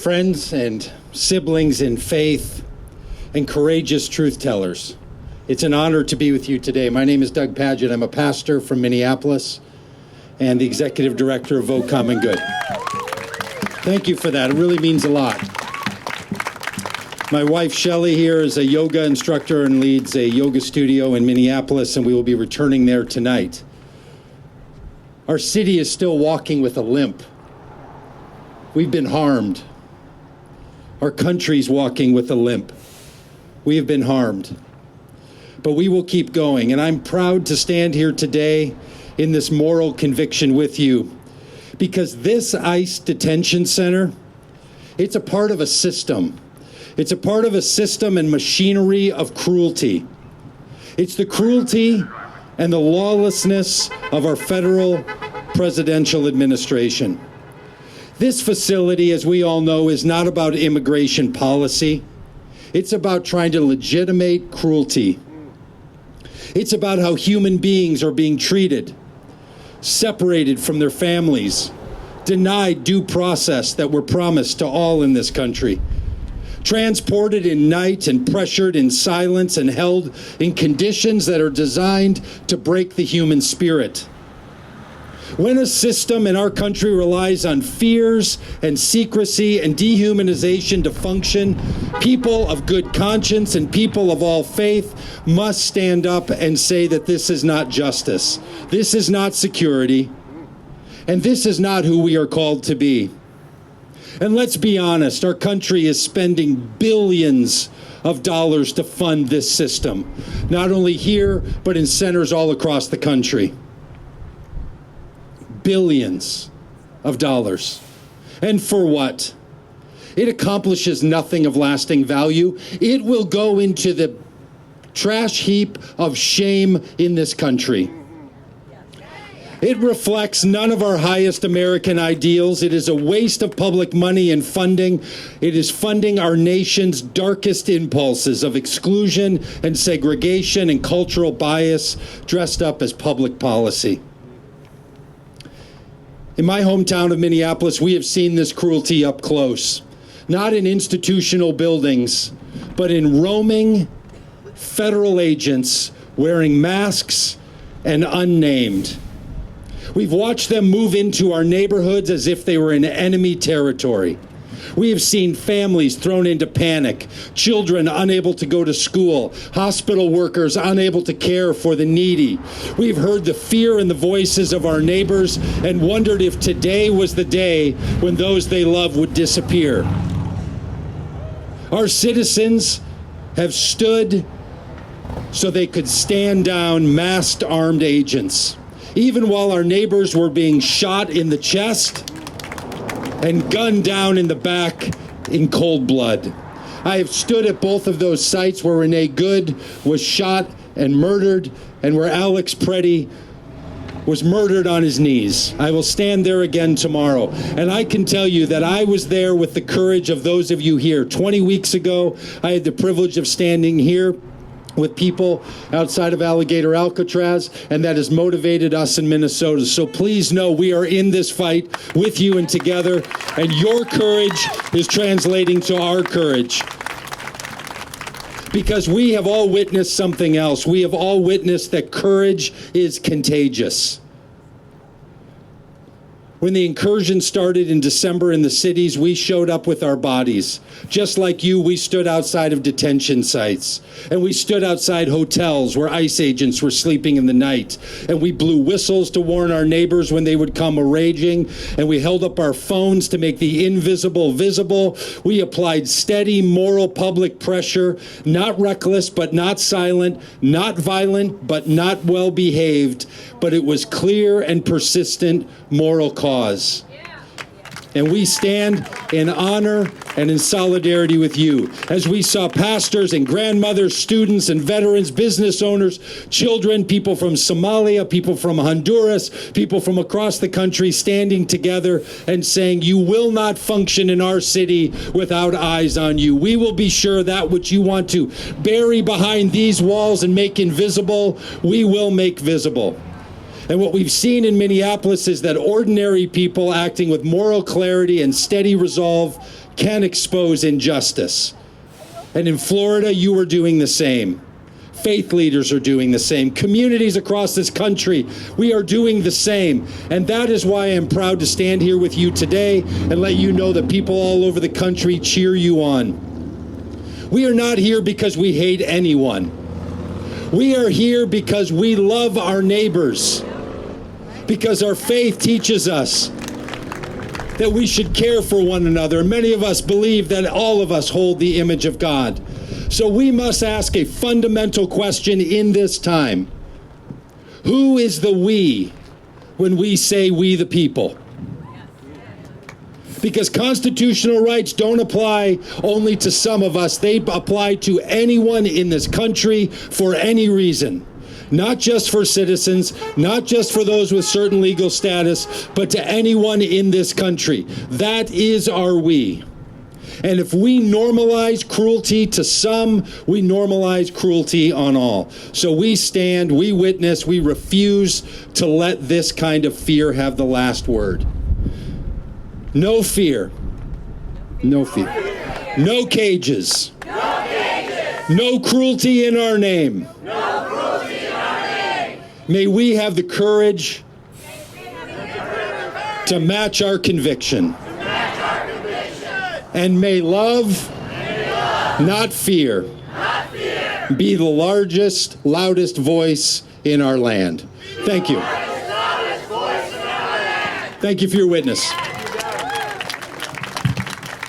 friends and siblings in faith, and courageous truth tellers. It's an honor to be with you today. My name is Doug Pagitt. I'm a pastor from Minneapolis and the executive director of Vote Common Good. Thank you for that. It really means a lot. My wife, Shelley, here is a yoga instructor and leads a yoga studio in Minneapolis, and we will be returning there tonight. Our city is still walking with a limp. We've been harmed. Our country's walking with a limp. We have been harmed. But we will keep going, and I'm proud to stand here today in this moral conviction with you, because this ICE detention center, it's a part of a system. It's a part of a system and machinery of cruelty. It's the cruelty and the lawlessness of our federal presidential administration. This facility, as we all know, is not about immigration policy. It's about trying to legitimate cruelty. It's about how human beings are being treated, separated from their families, denied due process that were promised to all in this country, transported in night and pressured in silence and held in conditions that are designed to break the human spirit. When a system in our country relies on fears and secrecy and dehumanization to function, people of good conscience and people of all faith must stand up and say that this is not justice, this is not security, and this is not who we are called to be. And let's be honest, our country is spending billions of dollars to fund this system, not only here, but in centers all across the country. Billions of dollars. And for what? It accomplishes nothing of lasting value. It will go into the trash heap of shame in this country. It reflects none of our highest American ideals. It is a waste of public money and funding. It is funding our nation's darkest impulses of exclusion and segregation and cultural bias dressed up as public policy. In my hometown of Minneapolis, we have seen this cruelty up close, not in institutional buildings, but in roaming federal agents wearing masks and unnamed. We've watched them move into our neighborhoods as if they were in enemy territory. We have seen families thrown into panic, children unable to go to school, hospital workers unable to care for the needy. We've heard the fear in the voices of our neighbors and wondered if today was the day when those they love would disappear. Our citizens have stood so they could stand down masked armed agents, even while our neighbors were being shot in the chest and gunned down in the back in cold blood. I have stood at both of those sites where Renee Good was shot and murdered and where Alex Preddy was murdered on his knees. I will stand there again tomorrow. And I can tell you that I was there with the courage of those of you here. 20 weeks ago, I had the privilege of standing here with people outside of Alligator Alcatraz, and that has motivated us in Minnesota. So please know we are in this fight with you and together, and your courage is translating to our courage. Because we have all witnessed something else. We have all witnessed that courage is contagious. When the incursion started in December in the cities, we showed up with our bodies. Just like you, we stood outside of detention sites. And we stood outside hotels where ICE agents were sleeping in the night. And we blew whistles to warn our neighbors when they would come a-raging. And we held up our phones to make the invisible visible. We applied steady moral public pressure, not reckless but not silent, not violent but not well behaved. But it was clear and persistent moral cause. And we stand in honor and in solidarity with you as we saw pastors and grandmothers, students and veterans, business owners, children, people from Somalia, people from Honduras, people from across the country standing together and saying, you will not function in our city without eyes on you. We will be sure that which you want to bury behind these walls and make invisible, we will make visible. And what we've seen in Minneapolis is that ordinary people acting with moral clarity and steady resolve can expose injustice. And in Florida, you are doing the same. Faith leaders are doing the same. Communities across this country, we are doing the same. And that is why I'm proud to stand here with you today and let you know that people all over the country cheer you on. We are not here because we hate anyone. We are here because we love our neighbors, because our faith teaches us that we should care for one another. Many of us believe that all of us hold the image of God. So we must ask a fundamental question in this time. Who is the we when we say we the people? Because constitutional rights don't apply only to some of us. They apply to anyone in this country for any reason. Not just for citizens, not just for those with certain legal status, but to anyone in this country. That is our we. And if we normalize cruelty to some, we normalize cruelty on all. So we stand, we witness, we refuse to let this kind of fear have the last word. No fear. No fear. No cages. No cages. No cruelty in our name. No cruelty in our name. May we have the courage to match our conviction. And may love, not fear, be the largest, loudest voice in our land. Thank you. Thank you for your witness.